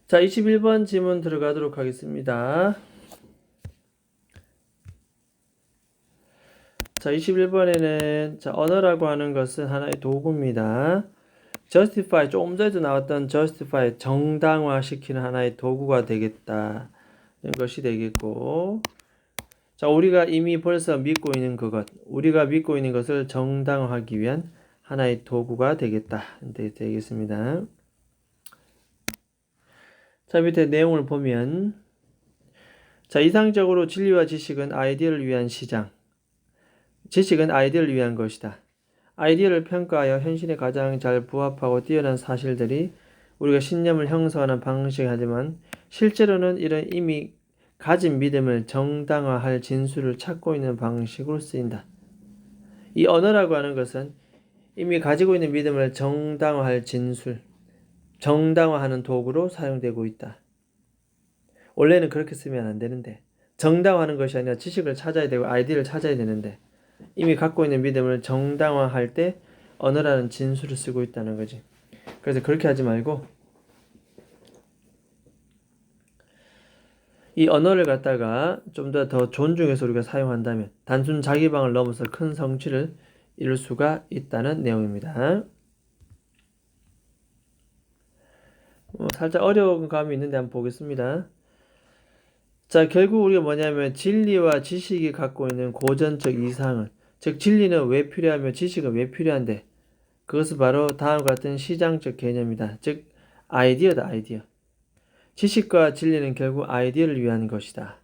자, 21번 지문 들어가도록 하겠습니다. 자, 21번에는 언어라고 하는 것은 하나의 도구입니다. justify, 조금 전에도 나왔던 justify, 정당화시키는 하나의 도구가 되겠다. 이런 것이 되겠고, 자, 우리가 이미 벌써 믿고 있는 우리가 믿고 있는 것을 정당화하기 위한 하나의 도구가 되겠다. 되겠습니다. 자, 밑에 내용을 보면, 자, 이상적으로 진리와 지식은 아이디어를 위한 시장. 지식은 아이디어를 위한 것이다. 아이디어를 평가하여 현실에 가장 잘 부합하고 뛰어난 사실들이 우리가 신념을 형성하는 방식이지만 실제로는 이런 이미 가진 믿음을 정당화할 진술을 찾고 있는 방식으로 쓰인다. 이 언어라고 하는 것은 이미 가지고 있는 믿음을 정당화할 진술, 정당화하는 도구로 사용되고 있다. 원래는 그렇게 쓰면 안 되는데 정당화하는 것이 아니라 지식을 찾아야 되고 아이디어를 찾아야 되는데 이미 갖고 있는 믿음을 정당화할 때 언어라는 진술을 쓰고 있다는 거지. 그래서 그렇게 하지 말고 이 언어를 갖다가 좀 더 존중해서 우리가 사용한다면 단순 자기방을 넘어서 큰 성취를 이룰 수가 있다는 내용입니다. 살짝 어려운 감이 있는데 한번 보겠습니다. 자, 결국 우리가 뭐냐면 진리와 지식이 갖고 있는 고전적 이상은, 즉 진리는 왜 필요하며 지식은 왜 필요한데, 그것은 바로 다음과 같은 시장적 개념이다. 즉 아이디어다. 아이디어. 지식과 진리는 결국 아이디어를 위한 것이다.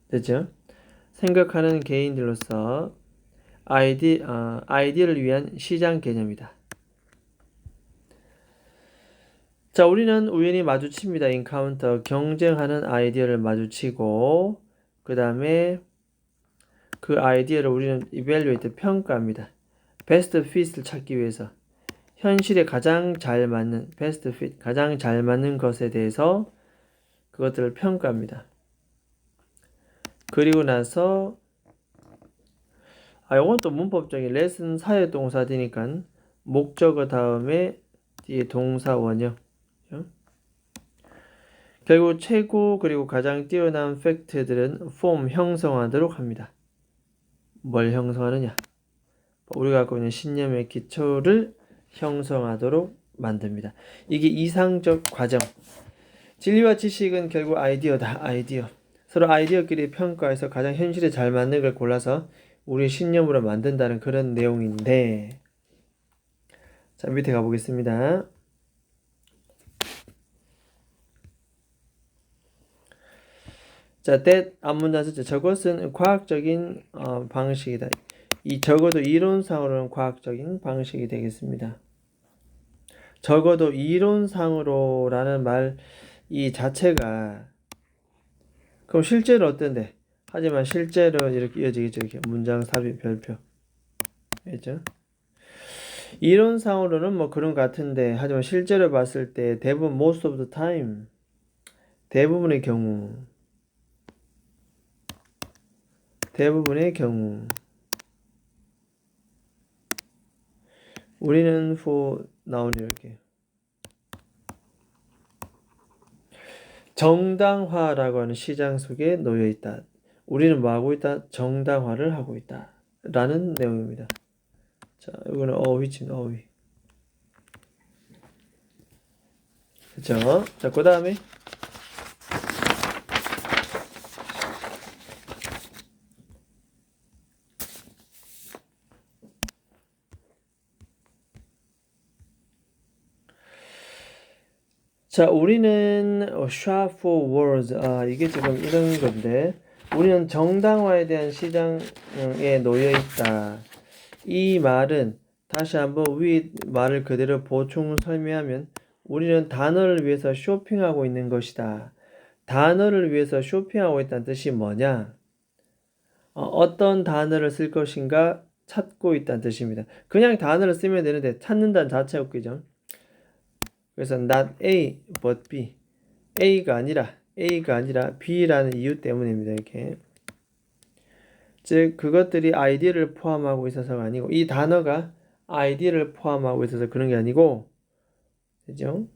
됐죠? 생각하는 개인들로서 아이디어를 위한 시장 개념이다. 자, 우리는 우연히 마주칩니다. 인카운터, 경쟁하는 아이디어를 마주치고 그 다음에 그 아이디어를 우리는 evaluate, 평가합니다. 베스트 핏을 찾기 위해서 현실에 가장 잘 맞는 베스트 fit, 가장 잘 맞는 것에 대해서 그것들을 평가합니다. 그리고 나서 이건 또 문법적인 레슨 사회동사 되니까 목적어 다음에 뒤에 동사 원형. 결국 최고 그리고 가장 뛰어난 팩트들은 폼 형성하도록 합니다. 뭘 형성하느냐? 우리가 갖고 있는 신념의 기초를 형성하도록 만듭니다. 이게 이상적 과정. 진리와 지식은 결국 아이디어다. 아이디어. 서로 아이디어끼리 평가해서 가장 현실에 잘 맞는 걸 골라서 우리의 신념으로 만든다는 그런 내용인데, 자, 밑에 가보겠습니다. 자, that 앞문장 첫째, 저것은 과학적인 방식이다. 이 적어도 이론상으로는 과학적인 방식이 되겠습니다. 적어도 이론상으로라는 말 이 자체가 그럼 실제로 어떤데? 하지만 실제로 이렇게 이어지겠죠. 이렇게 문장 삽입 별표. 알죠? 이론상으로는 뭐 그런 것 같은데 하지만 실제로 봤을 때 대부분 most of the time 대부분의 경우 우리는 for 나오네 이렇게 정당화라고 하는 시장 속에 놓여 있다. 우리는 뭐 하고 있다? 정당화를 하고 있다. 라는 내용입니다. 자, 이거는 어휘입니다. 어휘. 그쵸? 자, 그 다음에 자, 우리는 shop for words. 이게 지금 이런 건데 우리는 정당화에 대한 시장에 놓여 있다. 이 말은 다시 한번 위 말을 그대로 보충 설명하면 우리는 단어를 위해서 쇼핑하고 있는 것이다. 단어를 위해서 쇼핑하고 있다는 뜻이 뭐냐? 어떤 단어를 쓸 것인가 찾고 있다는 뜻입니다. 그냥 단어를 쓰면 되는데 찾는다는 자체가 웃기죠. 그래서 not A but B. A가 아니라 B라는 이유 때문입니다. 이렇게. 즉 그것들이 아이디어를 포함하고 있어서가 아니고 이 단어가 아이디어를 포함하고 있어서 그런 게 아니고, 그죠?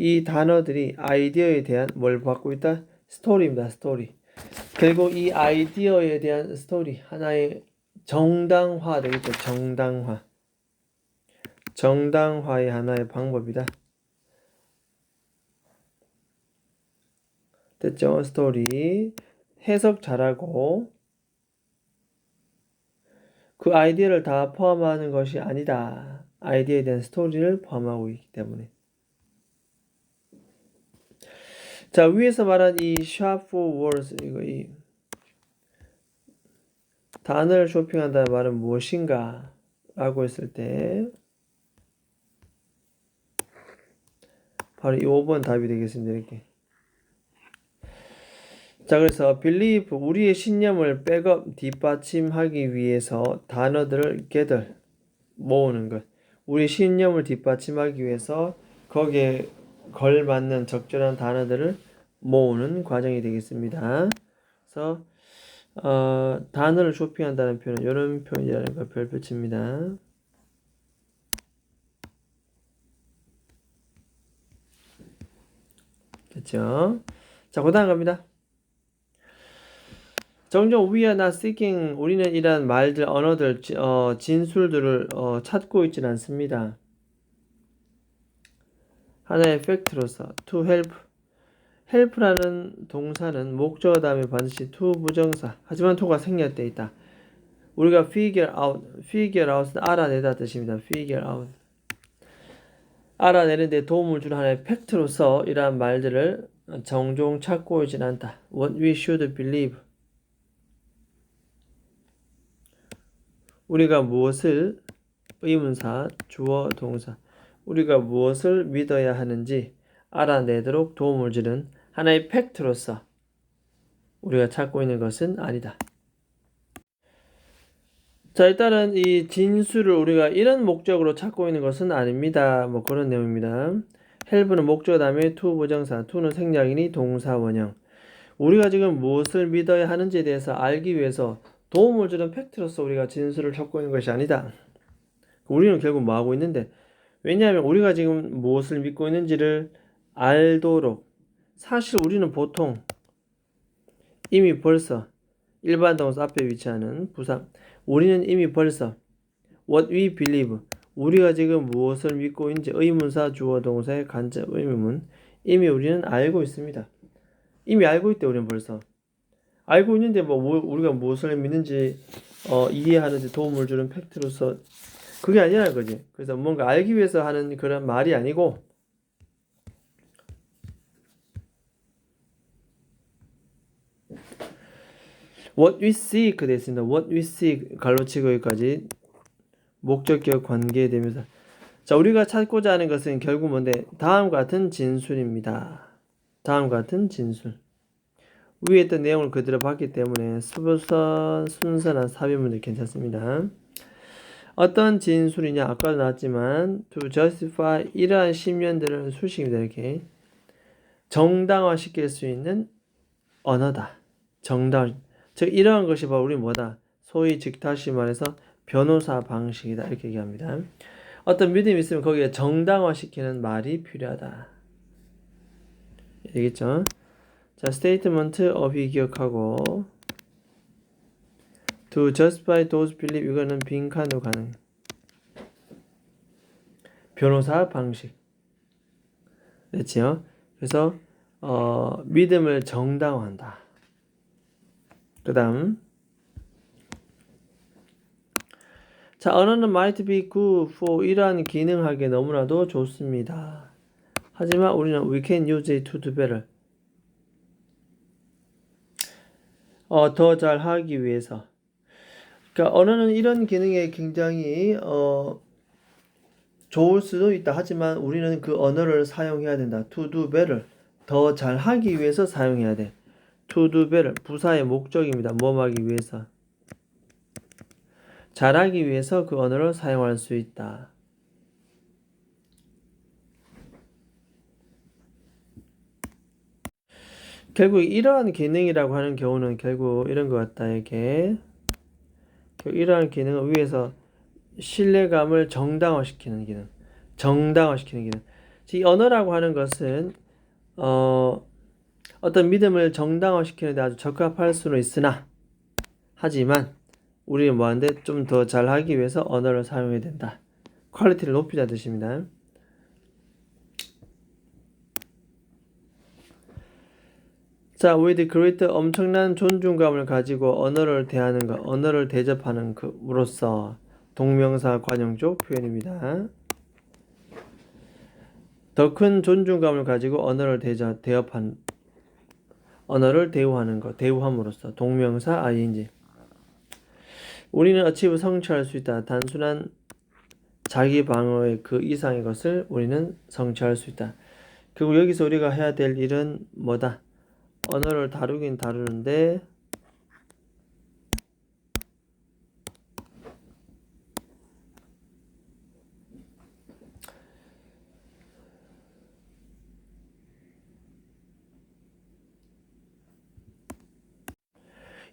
이 단어들이 아이디어에 대한 뭘 받고 있다? 스토리입니다. 스토리. 결국 이 아이디어에 대한 스토리 하나의 정당화 되겠죠. 정당화. 정당화의 하나의 방법이다. 됐죠? 스토리. 해석 잘하고 그 아이디어를 다 포함하는 것이 아니다. 아이디어에 대한 스토리를 포함하고 있기 때문에. 자, 위에서 말한 이 shop for words, 이 단어를 쇼핑한다는 말은 무엇인가? 라고 했을 때 바로 이 5번 답이 되겠습니다. 이렇게. 자, 그래서 believe, 우리의 신념을 백업, 뒷받침하기 위해서 단어들을 gather, 모으는 것. 우리 신념을 뒷받침하기 위해서 거기에 걸맞는 적절한 단어들을 모으는 과정이 되겠습니다. 그래서 단어를 쇼핑한다는 표현은 이런 표현이라는 걸 별표 칩니다. 됐죠? 자, 그 다음 갑니다. 종종 we are not seeking, 우리는 이러한 말들, 언어들, 진술들을 찾고 있지는 않습니다. 하나의 팩트로서 to help, help라는 동사는 목적어 다음에 반드시 to 부정사, 하지만 to가 생략되어 있다. 우리가 figure out은 알아내다 뜻입니다. figure out. 알아내는데 도움을 주는 하나의 팩트로서 이러한 말들을 종종 찾고 있지는 않다. What we should believe. 우리가 무엇을, 의문사, 주어, 동사, 우리가 무엇을 믿어야 하는지 알아내도록 도움을 주는 하나의 팩트로서 우리가 찾고 있는 것은 아니다. 자, 일단은 이 진술을 우리가 이런 목적으로 찾고 있는 것은 아닙니다. 뭐 그런 내용입니다. help는 목적 다음에 to 부정사, to는 생략이니 동사 원형. 우리가 지금 무엇을 믿어야 하는지에 대해서 알기 위해서 도움을 주는 팩트로서 우리가 진술을 찾고 있는 것이 아니다. 우리는 결국 뭐 하고 있는데, 왜냐하면 우리가 지금 무엇을 믿고 있는지를 알도록, 사실 우리는 보통 이미 벌써 일반 동사 앞에 위치하는 부사, 우리는 이미 벌써 what we believe, 우리가 지금 무엇을 믿고 있는지 의문사 주어 동사의 간접 의문문, 이미 우리는 알고 있습니다. 이미 알고 있대. 우리는 벌써 알고 있는데 뭐 우리가 무엇을 믿는지 이해하는데 도움을 주는 팩트로서 그게 아니라는 거지. 그래서 뭔가 알기 위해서 하는 그런 말이 아니고 what we seek 됐습니다. what we seek 갈로치고 여기까지 목적격 관계되면서, 자, 우리가 찾고자 하는 것은 결국 뭔데? 다음과 같은 진술입니다. 다음과 같은 진술. 위에 있던 내용을 그대로 봤기 때문에 순서나 삽입문도 괜찮습니다. 어떤 진술이냐? 아까도 나왔지만 to justify, 이러한 심연들은 수식입니다. 이렇게 정당화시킬 수 있는 언어다. 즉 이러한 것이 바로 우리 뭐다? 소위 즉 다시 말해서 변호사 방식이다. 이렇게 얘기합니다. 어떤 믿음이 있으면 거기에 정당화시키는 말이 필요하다. 알겠죠? 자, statement of이 기억하고 to justify those belief, 이거는 빈칸으로 가는 변호사 방식. 됐지요? 그래서 믿음을 정당화한다. 그 다음, 자, 언어는 might be good for, 이러한 기능하기에 너무나도 좋습니다. 하지만 우리는 we can use it to do better, 더 잘하기 위해서. 그러니까 언어는 이런 기능에 굉장히 좋을 수도 있다. 하지만 우리는 그 언어를 사용해야 된다. to do better, 더 잘하기 위해서 사용해야 돼. to do better, 부사의 목적입니다. 뭐 하기 위해서, 잘하기 위해서 그 언어를 사용할 수 있다. 결국 이러한 기능이라고 하는 경우는 결국 이런 것 같다. 이렇게 이러한 기능은 위에서 신뢰감을 정당화시키는 기능, 정당화시키는 기능. 이 언어라고 하는 것은 어떤 믿음을 정당화시키는 데 아주 적합할 수는 있으나 하지만 우리는 뭐하는데 좀 더 잘하기 위해서 언어를 사용해야 된다. 퀄리티를 높이자 뜻입니다. 자, with great 엄청난 존중감을 가지고 언어를 대하는 것, 언어를 대접하는 것으로서 동명사 관용적 표현입니다. 더 큰 존중감을 가지고 언어를 언어를 대우하는 것, 대우함으로써 동명사 ing. 우리는 achieve 성취할 수 있다. 단순한 자기 방어의 그 이상의 것을 우리는 성취할 수 있다. 그리고 여기서 우리가 해야 될 일은 뭐다? 언어를 다루긴 다루는데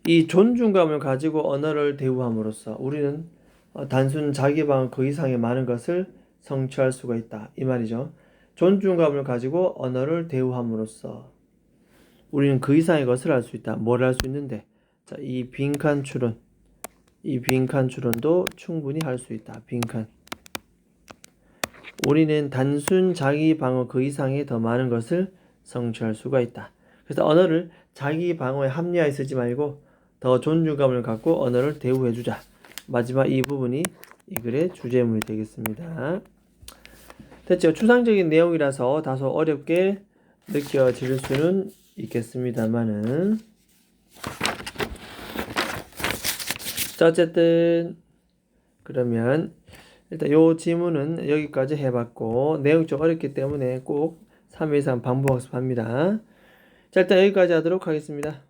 이 존중감을 가지고 언어를 대우함으로써 우리는 단순 자기 방어 그 이상의 많은 것을 성취할 수가 있다. 이 말이죠. 존중감을 가지고 언어를 대우함으로써 우리는 그 이상의 것을 할 수 있다. 뭘 할 수 있는데? 자, 이 빈칸 추론. 이 빈칸 추론도 충분히 할 수 있다. 빈칸. 우리는 단순 자기 방어 그 이상의 더 많은 것을 성취할 수가 있다. 그래서 언어를 자기 방어에 합리화해 쓰지 말고 더 존중감을 갖고 언어를 대우해주자. 마지막 이 부분이 이 글의 주제문이 되겠습니다. 됐죠? 추상적인 내용이라서 다소 어렵게 느껴질 수는 있겠습니다만은 자, 어쨌든 그러면 일단 요 지문은 여기까지 해봤고 내용이 좀 어렵기 때문에 꼭 3회 이상 반복 학습합니다. 자, 일단 여기까지 하도록 하겠습니다.